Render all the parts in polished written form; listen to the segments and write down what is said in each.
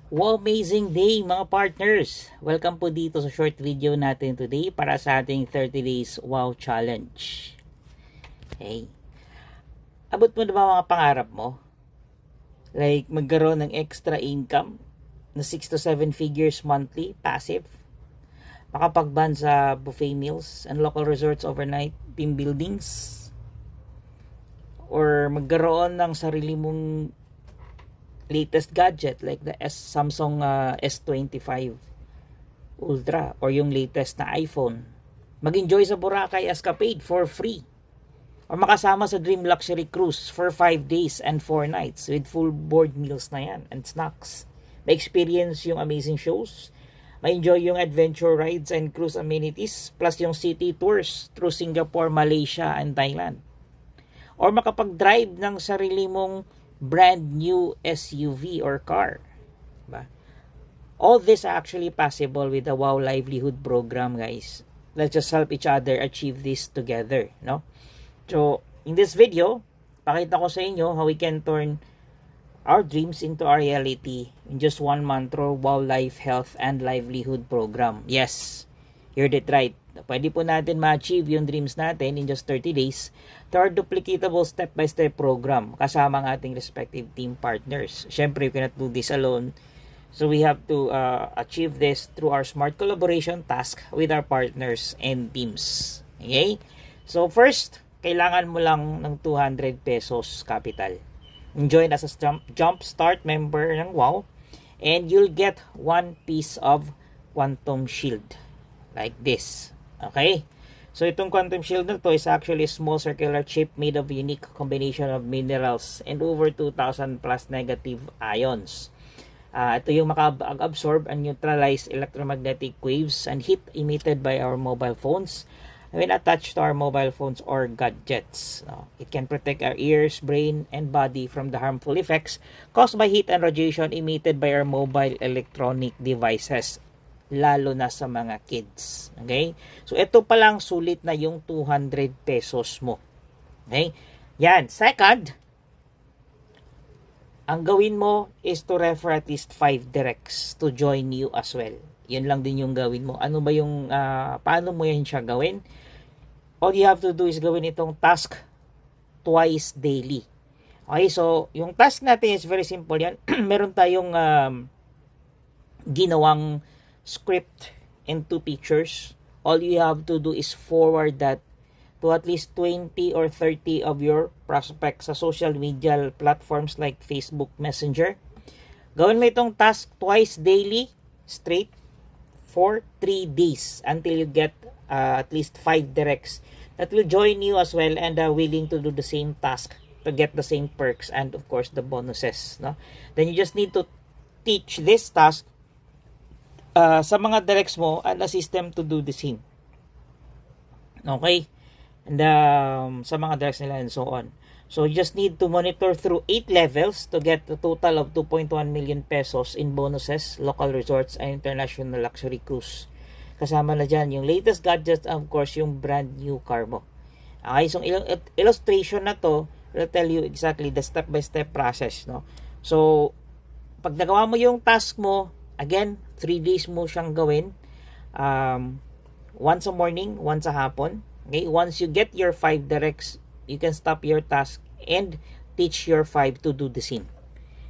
Wow, amazing day mga partners! Welcome po dito sa short video natin today para sa ating 30 days wow challenge. Okay. Abot mo na ba mga pangarap mo? Like magkaroon ng extra income na 6 to 7 figures monthly, passive? Makapag-ban sa buffet meals and local resorts overnight, team buildings? Or magkaroon ng sarili mong latest gadget like the Samsung S25 Ultra or yung latest na iPhone. Mag-enjoy sa Boracay Escapade for free. Or makasama sa Dream Luxury Cruise for 5 days and 4 nights with full board meals na yan and snacks. Ma-experience yung amazing shows. Ma-enjoy yung adventure rides and cruise amenities plus yung city tours through Singapore, Malaysia, and Thailand. Or makapag-drive ng sarili mong brand new SUV or car. Diba? All this are actually possible with the Wow Livelihood program, guys. Let's just help each other achieve this together, no? So, in this video, pakita ko sa inyo how we can turn our dreams into our reality in just 1 month through Wow Life Health and Livelihood program. Yes, you heard it right. Pwede po natin ma-achieve yung dreams natin in just 30 days to our duplicatable step-by-step program kasama ang ating respective team partners. Siyempre, we cannot do this alone. So we have to achieve this through our smart collaboration task with our partners and teams. Okay? So first, kailangan mo lang ng 200 pesos capital. Join as a jump start member ng Wow and you'll get 1 piece of Quantum Shield like this. Okay? So itong Quantum Shield na to is actually a small circular chip made of a unique combination of minerals and over 2,000 plus negative ions. Ito yung maka-absorb and neutralize electromagnetic waves and heat emitted by our mobile phones when attached to our mobile phones or gadgets. It can protect our ears, brain, and body from the harmful effects caused by heat and radiation emitted by our mobile electronic devices, lalo na sa mga kids. Okay? So, ito pa lang sulit na yung 200 pesos mo. Okay? Yan. Second, ang gawin mo is to refer at least 5 directs to join you as well. Yun lang din yung gawin mo. Ano ba yung, paano mo yan siya gawin? All you have to do is gawin itong task twice daily. Okay, so yung task natin is very simple yan. Meron tayong ginawang script and 2 pictures. All you have to do is forward that to at least 20 or 30 of your prospects sa social media platforms like Facebook Messenger. Gawin mo itong task twice daily, straight, for 3 days until you get at least 5 directs that will join you as well and are willing to do the same task to get the same perks and of course the bonuses. No? Then you just need to teach this task sa mga directs mo and assist them to do the same. Okay? And sa mga directs nila and so on. So you just need to monitor through 8 levels to get a total of 2.1 million pesos in bonuses, local resorts, and international luxury cruise. Kasama na dyan yung latest gadgets, of course, yung brand new car mo. Okay, so illustration na to will tell you exactly the step-by-step process. No? So, pag nagawa mo yung task mo, again, 3 days mo siyang gawin. Once a morning, once a hapon. Okay, once you get your 5 directs, you can stop your task and teach your 5 to do the same.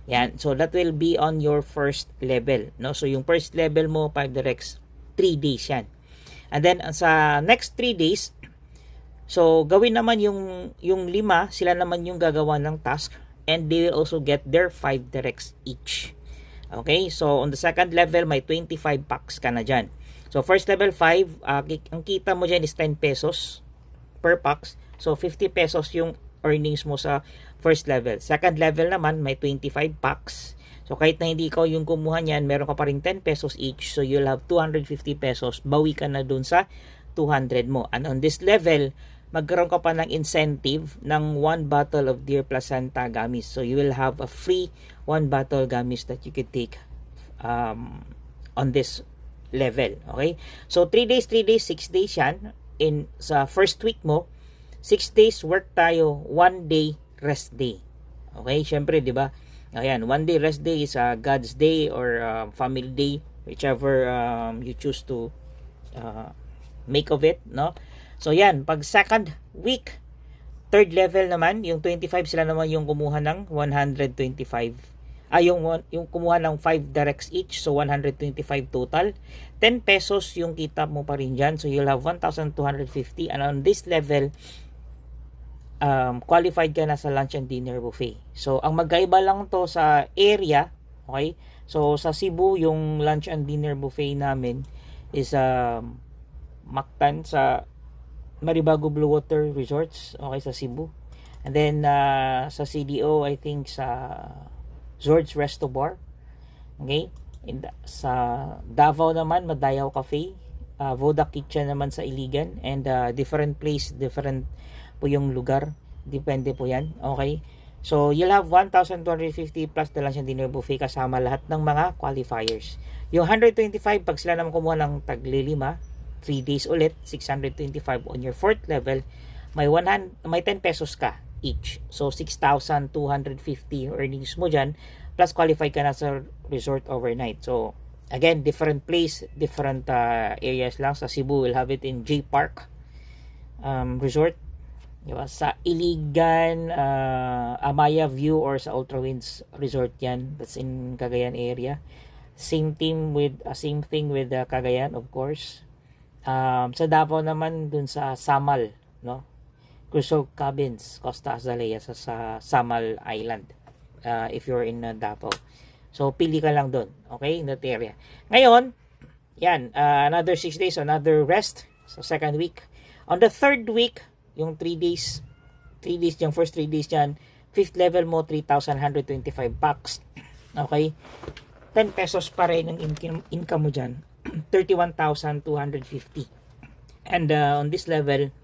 Yan. So, that will be on your first level. No? So, yung first level mo, 5 directs, 3 days yan. And then, sa next 3 days, so, gawin naman yung 5, sila naman yung gagawa ng task and they will also get their 5 directs each. Okay? So, on the second level, may 25 packs ka na dyan. So, first level 5, ang kita mo dyan is 10 pesos per packs. So, 50 pesos yung earnings mo sa first level. Second level naman, may 25 packs. So, kahit na hindi ikaw yung kumuha niyan, meron ka pa rin 10 pesos each. So, you'll have 250 pesos. Bawi ka na dun sa 200 mo. And on this level, magkaroon ka pa ng incentive ng 1 bottle of Dear Placenta Gummies. So, you will have a free 1 bottle gummies that you could take on this level. Okay? So, 3 days, 6 days yan. Sa first week mo, 6 days work tayo, 1 day rest day. Okay, syempre, 'di ba? Ayan, one day rest day is God's day or family day, whichever you choose to make of it, no? So yan, pag second week, third level naman, yung 25 sila naman yung kumuha ng 125. Yung kumuha ng 5 directs each, so 125 total. 10 pesos yung kita mo pa rin dyan, so you'll have 1,250. And on this level, qualified ka na sa lunch and dinner buffet. So ang magkaiba lang to sa area, okay? So sa Cebu, yung lunch and dinner buffet namin is Mactan sa Maribago Blue Water Resorts, okay, sa Cebu. And then sa CDO, I think sa George Resto Bar, okay. Sa Davao naman, Madayaw Cafe, Voda Kitchen naman sa Iligan, and different place, different po yung lugar, depende po yan, okay. So you'll have 1,250 plus the lunch and dinner buffet kasama lahat ng mga qualifiers. Yung 125, pag sila naman kumuha ng taglilima, 3 days ulit, 625 on your fourth level, may 10 pesos ka each. So 6,250 earnings mo dyan, plus qualify ka na sa resort overnight. So again, different place, different areas lang. Sa Cebu, we'll have it in J Park Resort, diba? Sa Iligan, Amaya View or sa Ultra Winds Resort yan, that's in Cagayan area. Same thing with Cagayan, of course. Sa Davao naman, dun sa Samal, no? Crusoe Cabins, Costa Azalea, sa Samal Island, if you're in Davao. So pili ka lang dun, okay, in that area. Ngayon, yan, another 6 days, another rest sa second week. On the third week, yung 3 days, yung first 3 days dyan, fifth level mo, 3,125 bucks, okay. 10 pesos pa rin ang income mo dyan, 31,250. And on this level,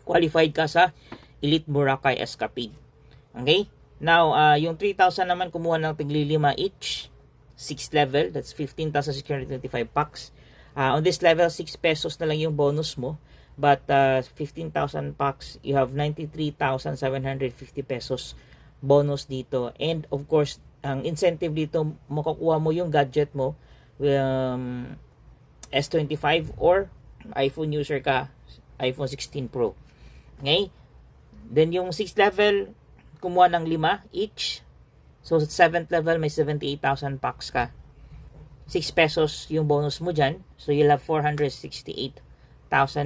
qualified ka sa Elite Boracay Escapade. Okay? Now, yung 3,000 naman kumuha ng tiglilima each. 6th level, that's 15,625 bucks. On this level, 6 pesos na lang yung bonus mo. But 15,000 bucks, you have 93,750 pesos bonus dito. And of course, ang incentive dito, makukuha mo yung gadget mo, S25 or iPhone user ka, iPhone 16 Pro. Okay? Then yung 6th level, kumuha ng 5 each. So 7th level, may 78,000 packs ka. 6 pesos yung bonus mo dyan. So you'll have 468,000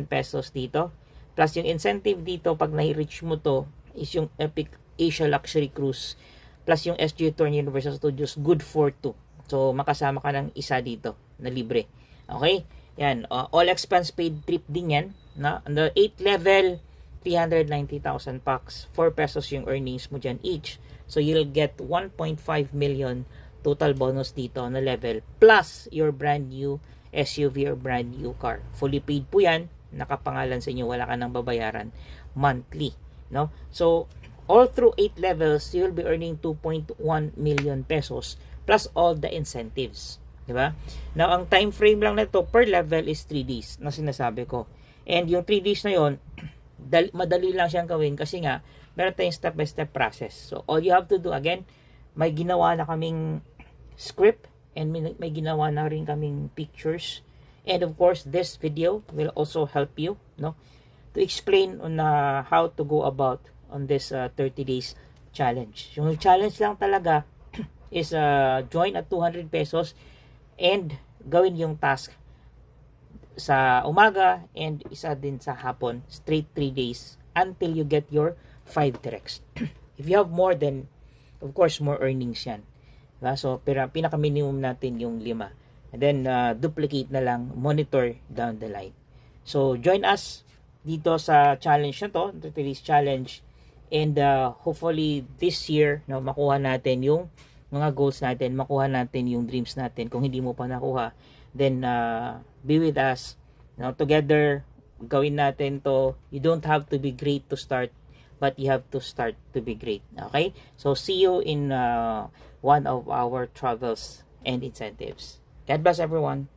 pesos dito. Plus yung incentive dito, pag na-reach mo to, is yung Epic Asia Luxury Cruise. Plus yung SG Tour Universal Studios, good for 2. So makasama ka ng isa dito na libre. Okay? Yan, all expense paid trip din yan. Na? On the 8th level, 390,000 packs. 4 pesos yung earnings mo dyan each. So you'll get 1.5 million total bonus dito na level. Plus your brand new SUV or brand new car. Fully paid po yan. Nakapangalan sa inyo. Wala ka nang babayaran monthly. No? So all through 8 levels, you'll be earning 2.1 million pesos plus all the incentives. Diba? Now, ang time frame lang na to per level is 3 days na sinasabi ko. And yung 3 days na yon, madali lang siyang gawin kasi nga, meron tayong step-by-step process. So, all you have to do, again, may ginawa na kaming script and may ginawa na rin kaming pictures. And of course, this video will also help you, no, to explain on how to go about on this 30 days challenge. Yung challenge lang talaga is join at 200 pesos and gawin yung task sa umaga and isa din sa hapon, straight 3 days until you get your 5 directs. If you have more, then of course more earnings yan, diba? So pinaka minimum natin yung 5 and then duplicate na lang, monitor down the line. So join us dito sa challenge na to, 30 days challenge, and hopefully this year, no, makuha natin yung mga goals natin, makuha natin yung dreams natin. Kung hindi mo pa nakuha, then be with us. Now, together, gawin natin to. You don't have to be great to start, but you have to start to be great. Okay? So, see you in one of our travels and incentives. God bless everyone.